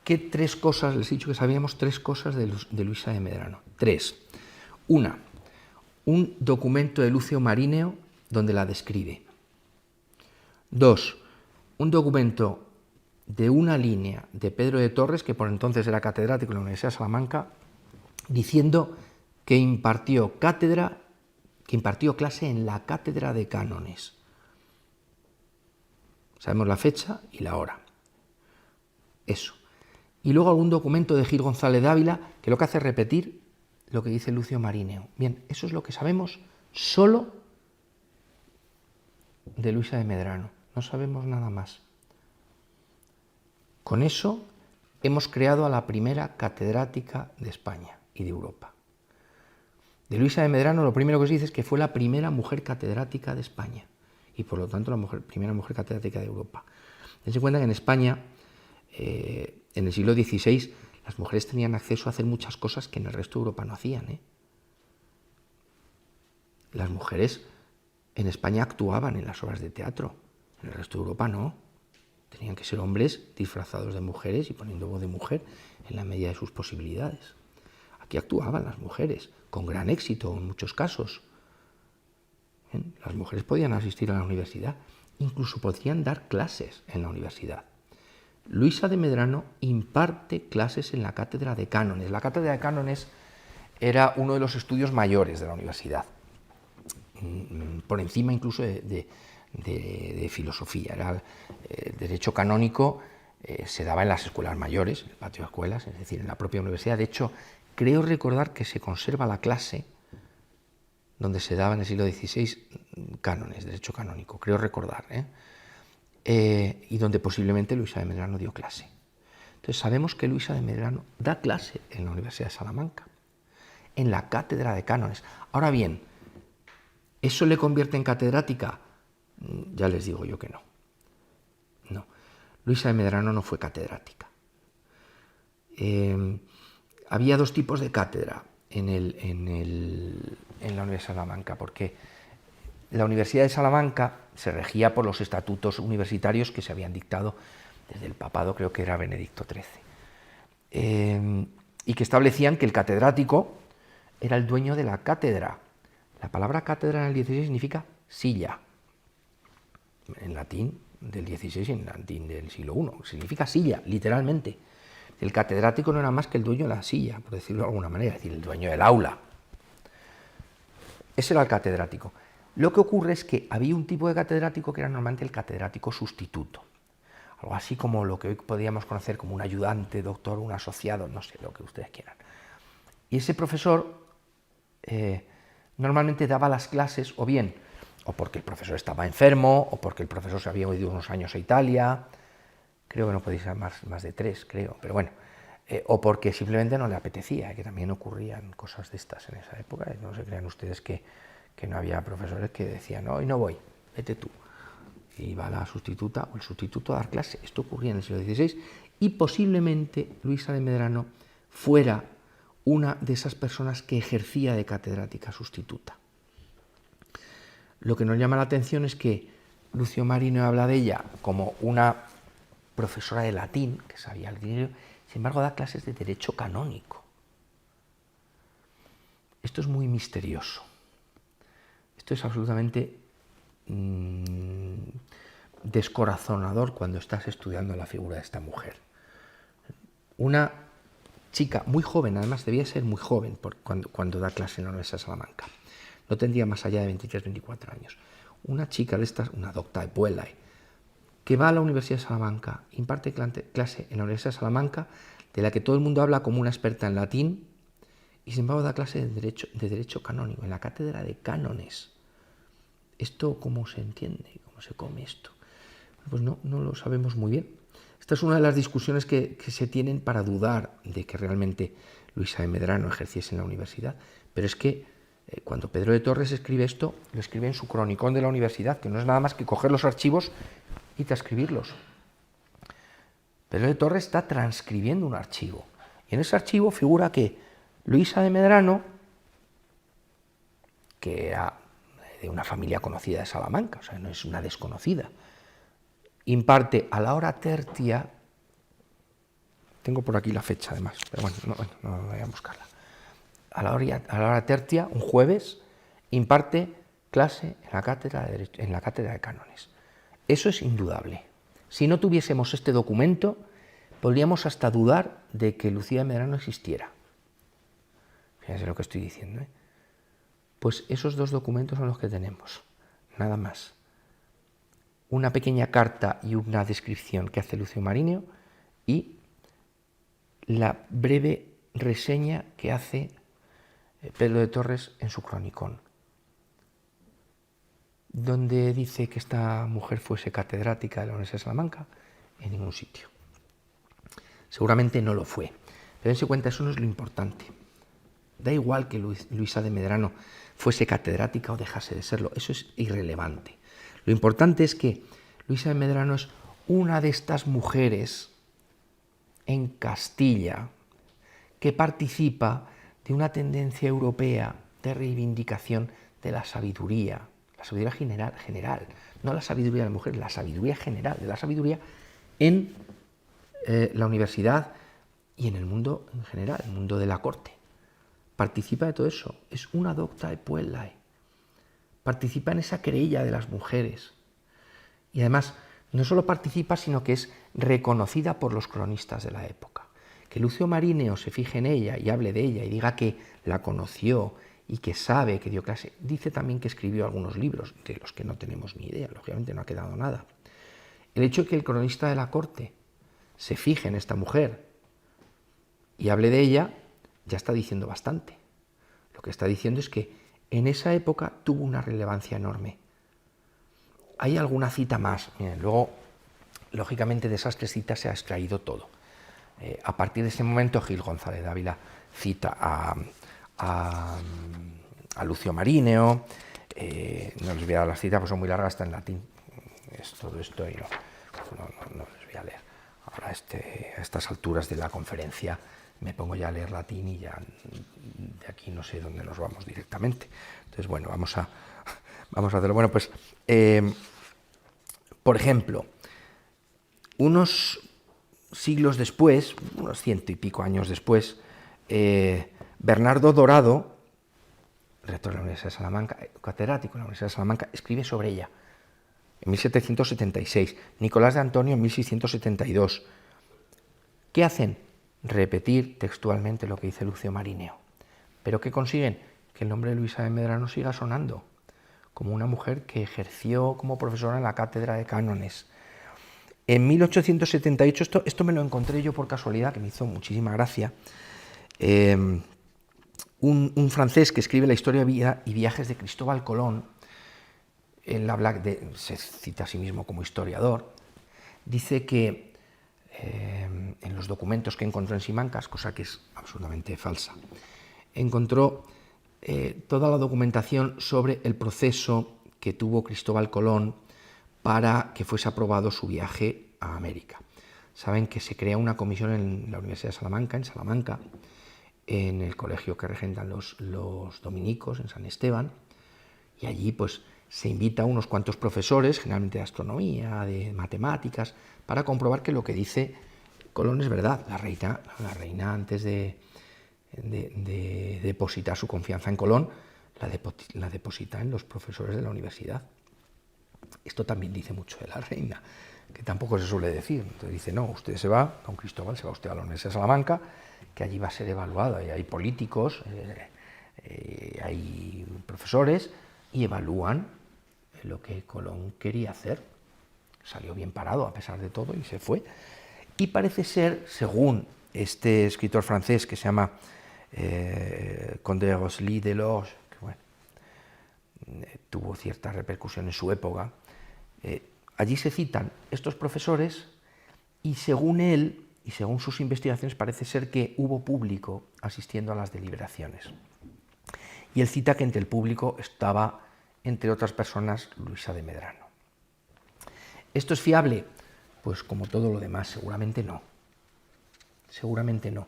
¿Qué tres cosas? Les he dicho que sabíamos tres cosas de Luisa de Medrano. Tres. Una, un documento de Lucio Marineo donde la describe. Dos, un documento de una línea de Pedro de Torres, que por entonces era catedrático en la Universidad de Salamanca, diciendo que impartió clase en la cátedra de cánones. Sabemos la fecha y la hora. Eso. Y luego algún documento de Gil González de Ávila que lo que hace es repetir lo que dice Lucio Marineo. Bien, eso es lo que sabemos solo de Luisa de Medrano. No sabemos nada más. Con eso hemos creado a la primera catedrática de España y de Europa. De Luisa de Medrano lo primero que se dice es que fue la primera mujer catedrática de España y por lo tanto la primera mujer catedrática de Europa. Dense cuenta que en España, en el siglo XVI, las mujeres tenían acceso a hacer muchas cosas que en el resto de Europa no hacían. Las mujeres en España actuaban en las obras de teatro, en el resto de Europa no. Tenían que ser hombres disfrazados de mujeres y poniendo voz de mujer en la medida de sus posibilidades. Aquí actuaban las mujeres, con gran éxito en muchos casos. Las mujeres podían asistir a la universidad, incluso podían dar clases en la universidad. Luisa de Medrano imparte clases en la cátedra de cánones. La cátedra de cánones era uno de los estudios mayores de la universidad, por encima incluso de filosofía. Era el derecho canónico, se daba en las escuelas mayores, en el patio de escuelas, es decir, en la propia universidad. De hecho, creo recordar que se conserva la clase donde se daba en el siglo XVI cánones, derecho canónico, creo recordar, y donde posiblemente Luisa de Medrano dio clase. Entonces sabemos que Luisa de Medrano da clase en la Universidad de Salamanca, en la cátedra de cánones. Ahora bien, ¿eso le convierte en catedrática? Ya les digo yo que no. No, Luisa de Medrano no fue catedrática. Había dos tipos de cátedra en la Universidad de Salamanca, porque la Universidad de Salamanca se regía por los estatutos universitarios que se habían dictado desde el papado, creo que era Benedicto XIII, y que establecían que el catedrático era el dueño de la cátedra. La palabra cátedra en el XVI significa silla, en latín del XVI y en latín del siglo I, significa silla, literalmente. El catedrático no era más que el dueño de la silla, por decirlo de alguna manera, es decir, el dueño del aula. Ese era el catedrático. Lo que ocurre es que había un tipo de catedrático que era normalmente el catedrático sustituto, algo así como lo que hoy podríamos conocer como un ayudante, doctor, un asociado, no sé, lo que ustedes quieran. Y ese profesor normalmente daba las clases o bien o porque el profesor estaba enfermo, o porque el profesor se había ido unos años a Italia, creo que no podéis ser más de 3, creo, pero bueno, o porque simplemente no le apetecía, que también ocurrían cosas de estas en esa época. No se crean ustedes que no había profesores que decían, no, hoy no voy, vete tú. Y iba la sustituta o el sustituto a dar clase. Esto ocurría en el siglo XVI y posiblemente Luisa de Medrano fuera una de esas personas que ejercía de catedrática sustituta. Lo que nos llama la atención es que Lucio Marino habla de ella como una profesora de latín, que sabía el griego, sin embargo da clases de derecho canónico. Esto es muy misterioso. Esto es absolutamente descorazonador cuando estás estudiando la figura de esta mujer. Una chica muy joven, además debía ser muy joven cuando da clase en la Universidad de Salamanca. No tendría más allá de 23, 24 años. Una chica de estas, una docta de Puelay, que va a la Universidad de Salamanca, imparte clase en la Universidad de Salamanca, de la que todo el mundo habla como una experta en latín, y sin embargo da clase de derecho canónico, en la cátedra de cánones. ¿Esto cómo se entiende? ¿Cómo se come esto? Pues no lo sabemos muy bien. Esta es una de las discusiones que se tienen para dudar de que realmente Luisa de Medrano ejerciese en la universidad, pero es que cuando Pedro de Torres escribe esto, lo escribe en su cronicón de la universidad, que no es nada más que coger los archivos y transcribirlos. Pedro de Torres está transcribiendo un archivo, y en ese archivo figura que Luisa de Medrano, que era de una familia conocida de Salamanca, o sea, no es una desconocida, imparte a la hora tertia, tengo por aquí la fecha además, pero bueno, no voy a buscarla, a la hora tertia, un jueves, imparte clase en la cátedra de cánones. Eso es indudable. Si no tuviésemos este documento, podríamos hasta dudar de que Lucía de Medrano existiera. Fíjense lo que estoy diciendo, ¿eh? Pues esos dos documentos son los que tenemos, nada más. Una pequeña carta y una descripción que hace Lucio Marino y la breve reseña que hace Pedro de Torres en su cronicón, donde dice que esta mujer fuese catedrática de la Universidad de Salamanca, en ningún sitio. Seguramente no lo fue. Pero dense cuenta, eso no es lo importante. Da igual que Luisa de Medrano fuese catedrática o dejase de serlo, eso es irrelevante. Lo importante es que Luisa de Medrano es una de estas mujeres en Castilla que participa de una tendencia europea de reivindicación de la sabiduría general, no la sabiduría de la mujer, la sabiduría general, de la sabiduría en la universidad y en el mundo en general, el mundo de la corte. Participa de todo eso, es una docta de puellae, participa en esa querella de las mujeres y además no solo participa, sino que es reconocida por los cronistas de la época. Que Lucio Marineo se fije en ella y hable de ella y diga que la conoció y que sabe que dio clase, dice también que escribió algunos libros, de los que no tenemos ni idea, lógicamente no ha quedado nada. El hecho de que el cronista de la corte se fije en esta mujer y hable de ella, ya está diciendo bastante. Lo que está diciendo es que en esa época tuvo una relevancia enorme. Hay alguna cita más. Miren, luego, lógicamente, de esas 3 citas se ha extraído todo. A partir de ese momento, Gil González de Ávila cita a Lucio Marineo. No les voy a dar las citas, porque son muy largas, está en latín. Es todo esto y no les voy a leer. Ahora, a estas alturas de la conferencia, me pongo ya a leer latín y ya de aquí no sé dónde nos vamos directamente. Entonces, bueno, vamos a hacerlo. Bueno, pues, por ejemplo, unos siglos después, unos 100 y pico años después, Bernardo Dorado, rector de la Universidad de Salamanca, catedrático de la Universidad de Salamanca, escribe sobre ella en 1776, Nicolás de Antonio en 1672. ¿Qué hacen? Repetir textualmente lo que dice Lucio Marineo. ¿Pero qué consiguen? Que el nombre de Luisa de Medrano siga sonando como una mujer que ejerció como profesora en la cátedra de cánones. En 1878, esto me lo encontré yo por casualidad, que me hizo muchísima gracia, un francés que escribe la historia y viajes de Cristóbal Colón, él habla se cita a sí mismo como historiador, dice que en los documentos que encontró en Simancas, cosa que es absolutamente falsa, encontró toda la documentación sobre el proceso que tuvo Cristóbal Colón para que fuese aprobado su viaje a América. Saben que se crea una comisión en la Universidad de Salamanca, en el colegio que regentan los dominicos, en San Esteban, y allí pues se invita a unos cuantos profesores, generalmente de astronomía, de matemáticas, para comprobar que lo que dice Colón es verdad. La reina antes de depositar su confianza en Colón, la deposita en los profesores de la universidad. Esto también dice mucho de la reina, que tampoco se suele decir. Entonces dice, no, usted se va, don Cristóbal, se va usted a la Universidad de Salamanca, que allí va a ser evaluado, y hay políticos, hay profesores, y evalúan lo que Colón quería hacer. Salió bien parado a pesar de todo y se fue. Y parece ser, según este escritor francés que se llama Condé Rosely de Lorge, que bueno, tuvo cierta repercusión en su época, allí se citan estos profesores y según él y según sus investigaciones parece ser que hubo público asistiendo a las deliberaciones. Y él cita que entre el público estaba, entre otras personas, Luisa de Medrano. ¿Esto es fiable? Pues como todo lo demás, seguramente no. Seguramente no.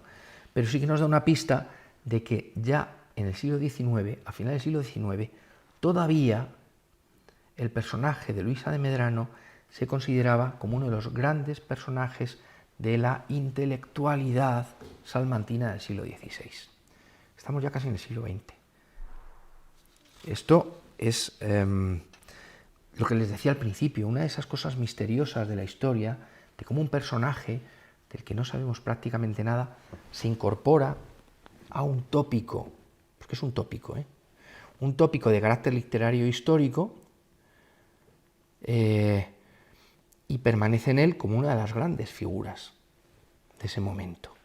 Pero sí que nos da una pista de que ya en el siglo XIX, a finales del siglo XIX, todavía el personaje de Luisa de Medrano se consideraba como uno de los grandes personajes de la intelectualidad salmantina del siglo XVI. Estamos ya casi en el siglo XX. Esto es lo que les decía al principio, una de esas cosas misteriosas de la historia, de cómo un personaje del que no sabemos prácticamente nada se incorpora a un tópico, porque es un tópico, un tópico de carácter literario e histórico, y permanece en él como una de las grandes figuras de ese momento.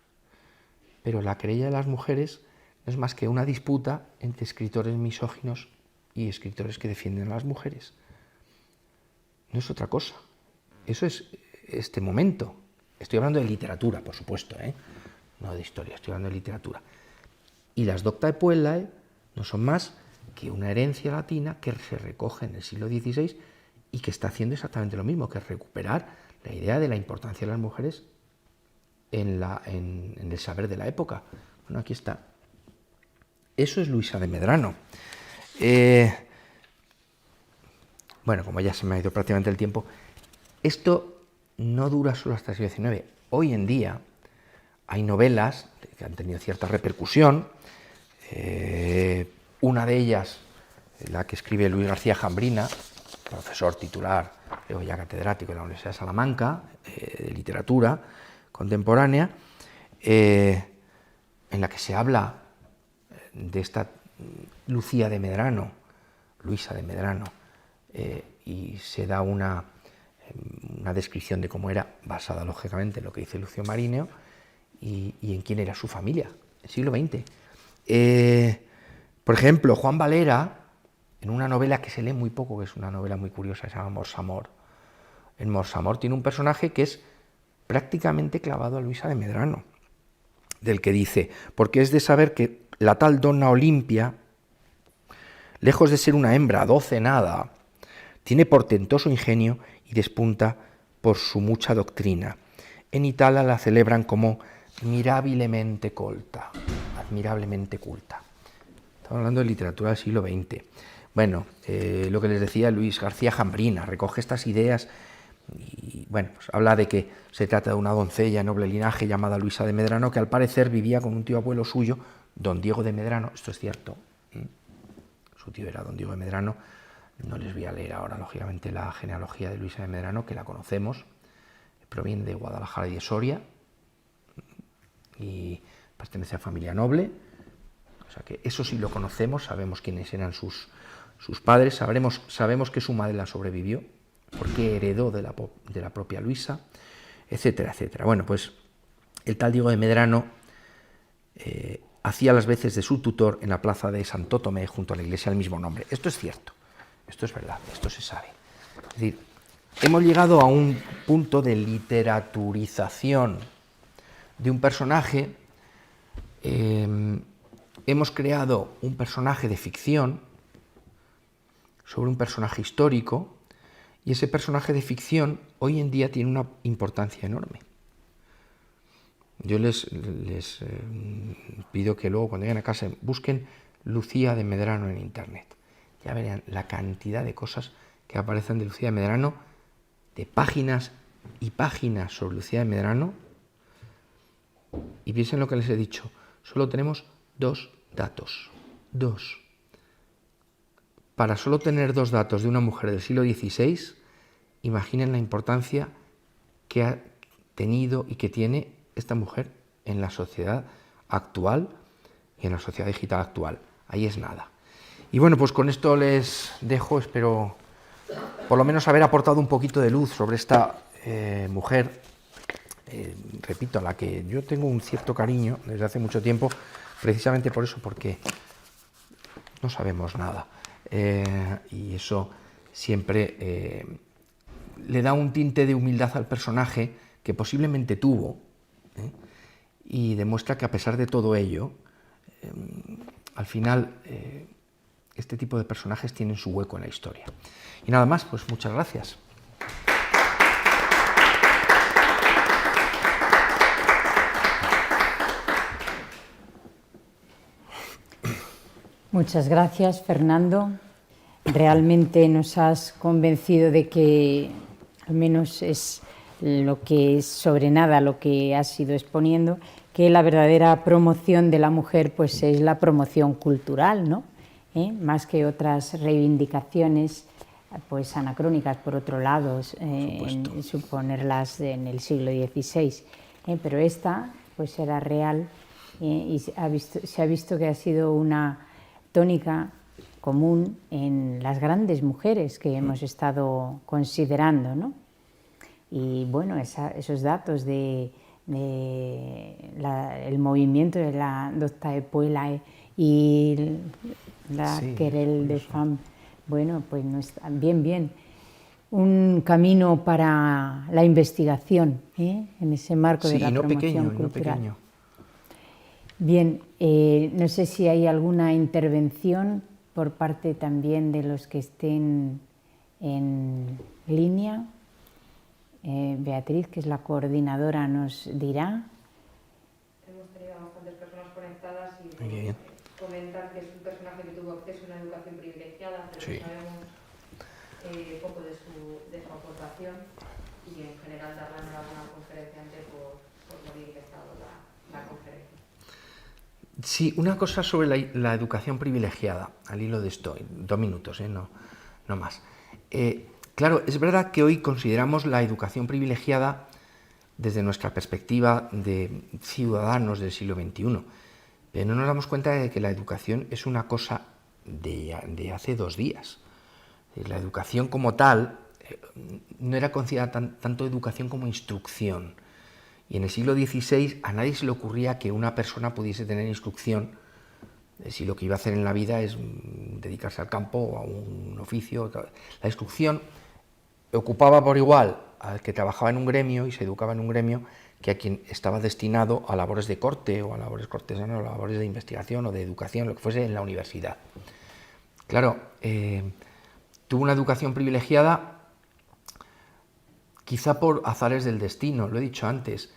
Pero la querella de las mujeres no es más que una disputa entre escritores misóginos y escritores que defienden a las mujeres. No es otra cosa. Eso es este momento. Estoy hablando de literatura, por supuesto, no de historia, estoy hablando de literatura. Y las Doctae Puellae no son más que una herencia latina que se recoge en el siglo XVI y que está haciendo exactamente lo mismo, que es recuperar la idea de la importancia de las mujeres en el saber de la época. Bueno, aquí está. Eso es Luisa de Medrano. Bueno, como ya se me ha ido prácticamente el tiempo, esto no dura solo hasta el siglo XIX. Hoy en día hay novelas que han tenido cierta repercusión. Una de ellas, la que escribe Luis García Jambrina, profesor titular, luego ya catedrático de la Universidad de Salamanca, de literatura contemporánea, en la que se habla de esta Lucía de Medrano, Luisa de Medrano, y se da una descripción de cómo era, basada lógicamente en lo que dice Lucio Marineo, y en quién era su familia, el siglo XX. Por ejemplo, Juan Valera, en una novela que se lee muy poco, que es una novela muy curiosa, se llama Morsamor. En Morsamor tiene un personaje que es prácticamente clavado a Luisa de Medrano, del que dice, porque es de saber que la tal donna Olimpia, lejos de ser una hembra docenada, tiene portentoso ingenio y despunta por su mucha doctrina. En Italia la celebran como mirabilemente culta, admirablemente culta. Estamos hablando de literatura del siglo XX. Bueno, lo que les decía Luis García Jambrina, recoge estas ideas y, bueno, pues habla de que se trata de una doncella de noble linaje llamada Luisa de Medrano, que al parecer vivía con un tío abuelo suyo, don Diego de Medrano. Esto es cierto, su tío era don Diego de Medrano. No les voy a leer ahora, lógicamente, la genealogía de Luisa de Medrano, que la conocemos, proviene de Guadalajara y de Soria, y pertenece a familia noble, o sea que eso sí lo conocemos, sabemos quiénes eran sus padres, sabemos que su madre la sobrevivió, porque heredó de la propia Luisa, etcétera, etcétera. Bueno, pues el tal Diego de Medrano hacía las veces de su tutor en la plaza de Santo Tomé, junto a la iglesia del mismo nombre. Esto es cierto, esto es verdad, esto se sabe. Es decir, hemos llegado a un punto de literaturización de un personaje. Hemos creado un personaje de ficción sobre un personaje histórico, y ese personaje de ficción hoy en día tiene una importancia enorme. Yo les pido que luego, cuando lleguen a casa, busquen Lucía de Medrano en internet. Ya verán la cantidad de cosas que aparecen de Lucía de Medrano, de páginas y páginas sobre Lucía de Medrano. Y piensen lo que les he dicho, solo tenemos 2 datos. 2. Para solo tener 2 datos de una mujer del siglo XVI, imaginen la importancia que ha tenido y que tiene esta mujer en la sociedad actual y en la sociedad digital actual. Ahí es nada. Y bueno, pues con esto les dejo, espero por lo menos haber aportado un poquito de luz sobre esta mujer, repito, a la que yo tengo un cierto cariño desde hace mucho tiempo, precisamente por eso, porque no sabemos nada. Y eso siempre le da un tinte de humildad al personaje que posiblemente tuvo, y demuestra que a pesar de todo ello, al final este tipo de personajes tienen su hueco en la historia. Y nada más, pues muchas gracias. Muchas gracias, Fernando. Realmente nos has convencido de que al menos es lo que es sobre nada lo que has ido exponiendo, que la verdadera promoción de la mujer pues es la promoción cultural, ¿no? Más que otras reivindicaciones pues anacrónicas, por otro lado, suponerlas en el siglo XVI, pero esta pues era real, y se ha visto que ha sido una tónica común en las grandes mujeres que hemos estado considerando, ¿no? Y bueno, esos datos del movimiento de la Doctae Puellae y la Querelle des Femmes, bueno, pues no está bien. un camino para la investigación, en ese marco de la promoción cultural. No pequeño. Bien, no sé si hay alguna intervención por parte también de los que estén en línea. Beatriz, que es la coordinadora, nos dirá. Hemos tenido bastantes personas conectadas y comentan que es un personaje que tuvo acceso a una educación privilegiada, pero sí, sabemos poco de su aportación y en general dar la enhorabuena al conferenciante por lo bien que ha estado la conferencia. Sí, una cosa sobre la educación privilegiada, al hilo de esto, 2 minutos, no más. Claro, es verdad que hoy consideramos la educación privilegiada desde nuestra perspectiva de ciudadanos del siglo XXI, pero no nos damos cuenta de que la educación es una cosa de hace 2 días. La educación como tal no era considerada tanto educación como instrucción. Y en el siglo XVI a nadie se le ocurría que una persona pudiese tener instrucción si lo que iba a hacer en la vida es dedicarse al campo o a un oficio. La instrucción ocupaba por igual al que trabajaba en un gremio y se educaba en un gremio que a quien estaba destinado a labores de corte o a labores cortesanas o a labores de investigación o de educación, lo que fuese en la universidad. Claro, tuvo una educación privilegiada quizá por azares del destino, lo he dicho antes.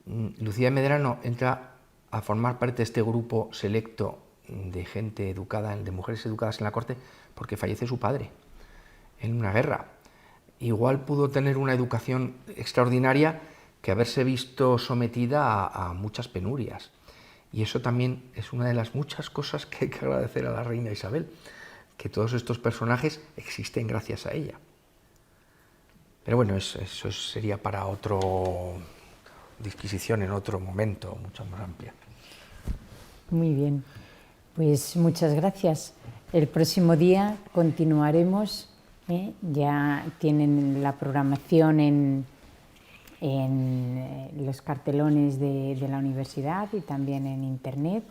Lucía de Medrano entra a formar parte de este grupo selecto de gente educada, de mujeres educadas en la corte, porque fallece su padre en una guerra. Igual pudo tener una educación extraordinaria que haberse visto sometida a muchas penurias. Y eso también es una de las muchas cosas que hay que agradecer a la reina Isabel, que todos estos personajes existen gracias a ella. Pero bueno, eso sería para otra disquisición en otro momento, mucho más amplia. Muy bien, pues muchas gracias. El próximo día continuaremos. Ya tienen la programación en los cartelones de la universidad y también en internet.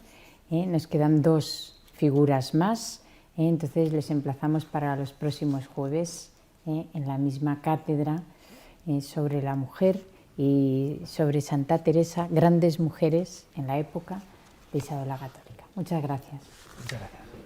Nos quedan 2 figuras más, entonces les emplazamos para los próximos jueves en la misma cátedra sobre la mujer y sobre Santa Teresa, grandes mujeres en la época de Isabel la Católica. Muchas gracias. Muchas gracias.